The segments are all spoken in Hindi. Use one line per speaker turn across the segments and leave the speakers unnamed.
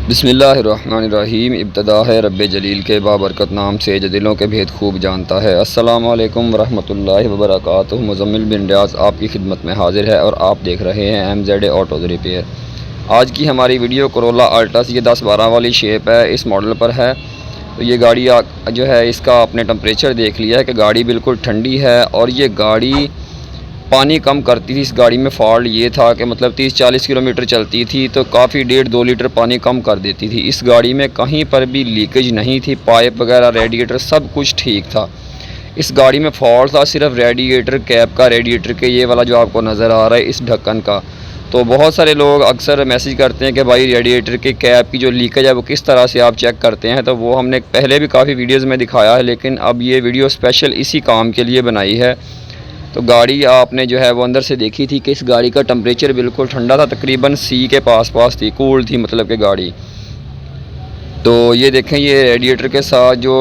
बिस्मिल्लाहिर्रहमानिर्रहीम। इब्तदा है रब्बे जलील के बाबरकत नाम से जो दिलों के भेद खूब जानता है। अस्सलामु अलैकुम वरहमतुल्लाहि वबरकातुहू। मुज़म्मिल बिन रियाज़ आपकी खिदमत में हाजिर है और आप देख रहे हैं MZ ऑटोज़ रिपेयर। आज की हमारी वीडियो कोरोला अल्ट्रस ये 10-12 वाली शेप है, इस मॉडल पर है। तो ये गाड़ी जो है इसका आपने टेम्परेचर देख लिया है कि गाड़ी बिल्कुल ठंडी है और ये गाड़ी पानी कम करती थी। इस गाड़ी में फ़ॉल्ट ये था कि मतलब 30-40 किलोमीटर चलती थी तो काफ़ी 1.5-2 लीटर पानी कम कर देती थी। इस गाड़ी में कहीं पर भी लीकेज नहीं थी, पाइप वगैरह रेडिएटर सब कुछ ठीक था। इस गाड़ी में फ़ॉल्ट था सिर्फ रेडिएटर कैप का, रेडिएटर के ये वाला जो आपको नज़र आ रहा है इस ढक्कन का। तो बहुत सारे लोग अक्सर मैसेज करते हैं कि भाई रेडिएटर के कैप की जो लीकेज है वो किस तरह से आप चेक करते हैं। तो वो हमने पहले भी काफ़ी वीडियोज़ में दिखाया है, लेकिन अब ये वीडियो स्पेशल इसी काम के लिए बनाई है। तो गाड़ी आपने जो है वो अंदर से देखी थी कि इस गाड़ी का टेम्परेचर बिल्कुल ठंडा था, तकरीबन C के पास थी, कूल थी मतलब कि गाड़ी। तो ये देखें, ये रेडिएटर के साथ जो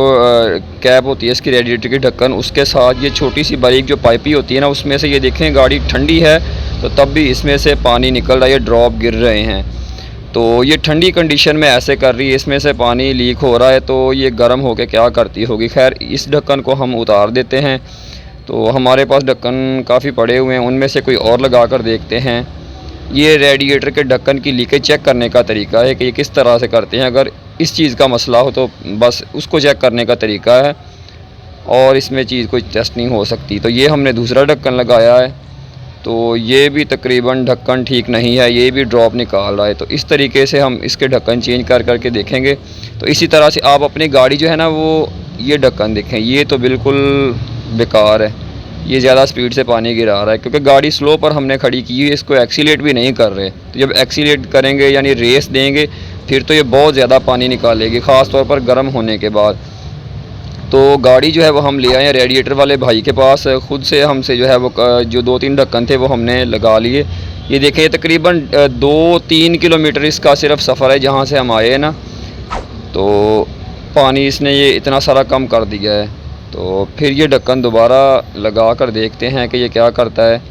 कैप होती है इसकी, रेडिएटर की ढक्कन, उसके साथ ये छोटी सी बारीक जो पाइपी होती है ना, उसमें से ये देखें गाड़ी ठंडी है तो तब भी इसमें से पानी निकल रहा है, ये ड्रॉप गिर रहे हैं। तो ये ठंडी कंडीशन में ऐसे कर रही है, इसमें से पानी लीक हो रहा है तो ये गर्म होकर क्या करती होगी। खैर, इस ढक्कन को हम उतार देते हैं। तो हमारे पास ढक्कन काफ़ी पड़े हुए हैं, उनमें से कोई और लगा कर देखते हैं। ये रेडिएटर के ढक्कन की लीकेज चेक करने का तरीका है कि ये किस तरह से करते हैं। अगर इस चीज़ का मसला हो तो बस उसको चेक करने का तरीका है और इसमें चीज़ कोई टेस्ट नहीं हो सकती। तो ये हमने दूसरा ढक्कन लगाया है, तो ये भी तकरीबन ढक्कन ठीक नहीं है, ये भी ड्रॉप निकाल रहा है। तो इस तरीके से हम इसके ढक्कन चेंज कर करके देखेंगे। तो इसी तरह से आप अपनी गाड़ी जो है ना वो ये ढक्कन देखें, ये तो बिल्कुल बेकार है, ये ज़्यादा स्पीड से पानी गिरा रहा है क्योंकि गाड़ी स्लो पर हमने खड़ी की है, इसको एक्सीलेट भी नहीं कर रहे। तो जब एक्सीलेट करेंगे यानी रेस देंगे फिर तो ये बहुत ज़्यादा पानी निकालेगी, ख़ास तौर पर गर्म होने के बाद। तो गाड़ी जो है वो हम ले आए हैं रेडिएटर वाले भाई के पास, ख़ुद से हमसे जो है वो जो 2-3 ढक्कन थे वो हमने लगा लिए। ये देखें, तकरीबन 2-3 किलोमीटर इसका सिर्फ सफ़र है जहाँ से हम आए हैं ना। तो पानी इसने ये इतना सारा कम कर दिया है। तो फिर ये ढक्कन दोबारा लगा कर देखते हैं कि ये क्या करता है,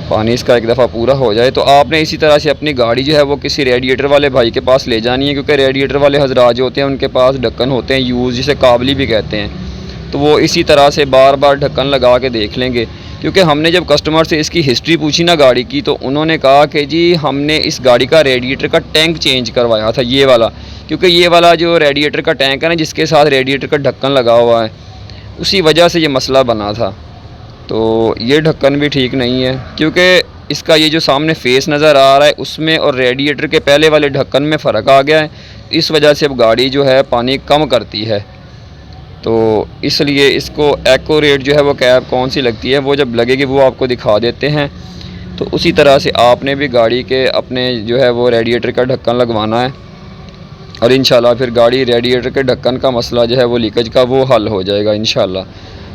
पानी इसका एक दफ़ा पूरा हो जाए। तो आपने इसी तरह से अपनी गाड़ी जो है वो किसी रेडिएटर वाले भाई के पास ले जानी है, क्योंकि रेडिएटर वाले हजरात जो होते हैं उनके पास ढक्कन होते हैं यूज़, जिसे काबली भी कहते हैं। तो वो इसी तरह से बार बार ढक्कन लगा के देख लेंगे। क्योंकि हमने जब कस्टमर से इसकी हिस्ट्री पूछी ना गाड़ी की, तो उन्होंने कहा कि जी हमने इस गाड़ी का रेडिएटर का टैंक चेंज करवाया था, ये वाला। क्योंकि ये वाला जो रेडिएटर का टैंक है ना, जिसके साथ रेडिएटर का ढक्कन लगा हुआ है, उसी वजह से ये मसला बना था। तो ये ढक्कन भी ठीक नहीं है, क्योंकि इसका ये जो सामने फेस नज़र आ रहा है उसमें और रेडिएटर के पहले वाले ढक्कन में फ़र्क आ गया है। इस वजह से अब गाड़ी जो है पानी कम करती है। तो इसलिए इसको एक्यूरेट जो है वो कैप कौन सी लगती है वो जब लगेगी वो आपको दिखा देते हैं। तो उसी तरह से आपने भी गाड़ी के अपने जो है वो रेडिएटर का ढक्कन लगवाना है और इंशाल्लाह फिर गाड़ी रेडिएटर के ढक्कन का मसला जो है वो लीकेज का वो हल हो जाएगा इंशाल्लाह।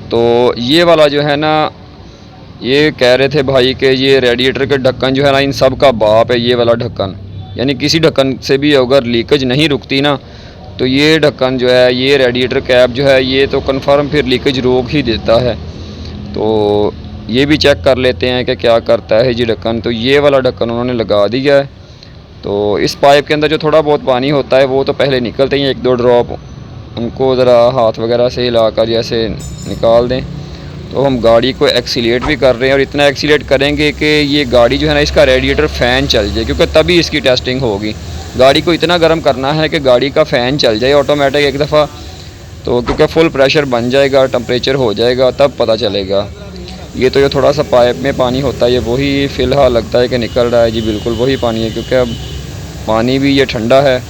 तो ये वाला जो है ना, ये कह रहे थे भाई कि ये रेडिएटर के ढक्कन जो है ना इन सब का बाप है, ये वाला ढक्कन। यानी किसी ढक्कन से भी अगर लीकेज नहीं रुकती ना, तो ये ढक्कन जो है, ये रेडिएटर कैप जो है, ये तो कन्फर्म फिर लीकेज रोक ही देता है। तो ये भी चेक कर लेते हैं कि क्या करता है जी ढक्कन। तो ये वाला ढक्कन उन्होंने लगा दिया है। तो इस पाइप के अंदर जो थोड़ा बहुत पानी होता है वो तो पहले निकलते हैं 1-2 ड्रॉप, उनको ज़रा हाथ वगैरह से हिलाकर जैसे निकाल दें। तो हम गाड़ी को एक्सीलेट भी कर रहे हैं और इतना एक्सीलेट करेंगे कि ये गाड़ी जो है ना इसका रेडिएटर फ़ैन चल जाए, क्योंकि तभी इसकी टेस्टिंग होगी। गाड़ी को इतना गर्म करना है कि गाड़ी का फ़ैन चल जाए ऑटोमेटिक एक दफ़ा, तो क्योंकि फुल प्रेशर बन जाएगा, टेम्परेचर हो जाएगा, तब पता चलेगा। ये तो जो थोड़ा सा पाइप में पानी होता है ये वही फ़िलहाल लगता है कि निकल रहा है जी, बिल्कुल वही पानी है, क्योंकि अब पानी भी ये ठंडा है।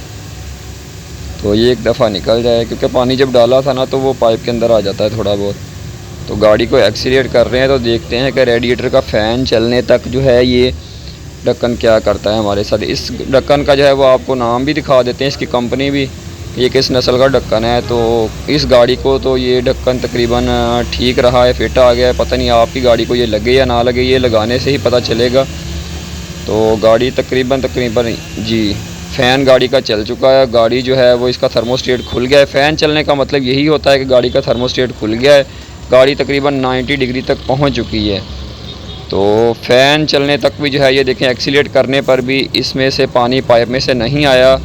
तो ये एक दफ़ा निकल जाए, क्योंकि पानी जब डाला था ना तो वो पाइप के अंदर आ जाता है थोड़ा बहुत। तो गाड़ी को एक्सीलेट कर रहे हैं तो देखते हैं कि रेडिएटर का फ़ैन चलने तक जो है ये ढक्कन क्या करता है हमारे साथ। इस ढक्कन का जो है वो आपको नाम भी दिखा देते हैं, इसकी कंपनी भी, ये किस नस्ल का ढक्कन है। तो इस गाड़ी को तो ये ढक्कन तकरीबन ठीक रहा है, फिट आ गया है। पता नहीं आपकी गाड़ी को ये लगे या ना लगे, ये लगाने से ही पता चलेगा। तो गाड़ी तकरीबन जी फ़ैन गाड़ी का चल चुका है। गाड़ी जो है वो इसका थर्मोस्टेट खुल गया है। फ़ैन चलने का मतलब यही होता है कि गाड़ी का थर्मोस्टेट खुल गया है, गाड़ी तकरीबन 90 डिग्री तक पहुंच चुकी है। तो फ़ैन चलने तक भी जो है ये देखें एक्सीलेट करने पर भी इसमें से पानी पाइप में से नहीं आया।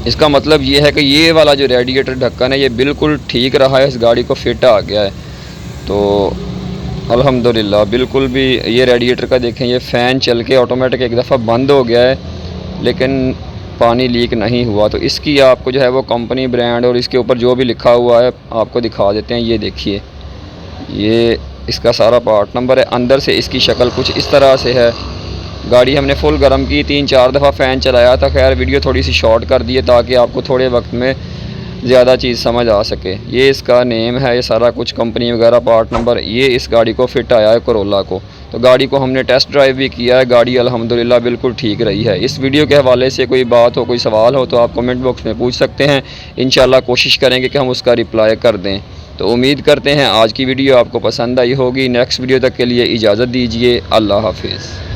इसका मतलब ये है कि ये वाला जो रेडिएटर ढक्कन है ये बिल्कुल ठीक रहा है, इस गाड़ी को फिट आ गया है। तो अल्हम्दुलिल्लाह बिल्कुल भी ये रेडिएटर का देखें ये फ़ैन चल के ऑटोमेटिक एक दफ़ा बंद हो गया है, लेकिन पानी लीक नहीं हुआ। तो इसकी आपको जो है वो कंपनी, ब्रांड और इसके ऊपर जो भी लिखा हुआ है आपको दिखा देते हैं। ये देखिए, ये इसका सारा पार्ट नंबर है। अंदर से इसकी शक्ल कुछ इस तरह से है। गाड़ी हमने फुल गर्म की, 3-4 दफ़ा फ़ैन चलाया था। खैर वीडियो थोड़ी सी शॉर्ट कर दी है ताकि आपको थोड़े वक्त में ज़्यादा चीज़ समझ आ सके। ये इसका नेम है, ये सारा कुछ कंपनी वगैरह, पार्ट नंबर। ये इस गाड़ी को फ़िट आया है कोरोला को। तो गाड़ी को हमने टेस्ट ड्राइव भी किया है, गाड़ी अल्हम्दुलिल्लाह बिल्कुल ठीक रही है। इस वीडियो के हवाले से कोई बात हो, कोई सवाल हो तो आप कमेंट बॉक्स में पूछ सकते हैं। इंशाल्लाह कोशिश करेंगे कि हम उसका रिप्लाई कर दें। तो उम्मीद करते हैं आज की वीडियो आपको पसंद आई होगी। नेक्स्ट वीडियो तक के लिए इजाज़त दीजिए। अल्लाह हाफिज़।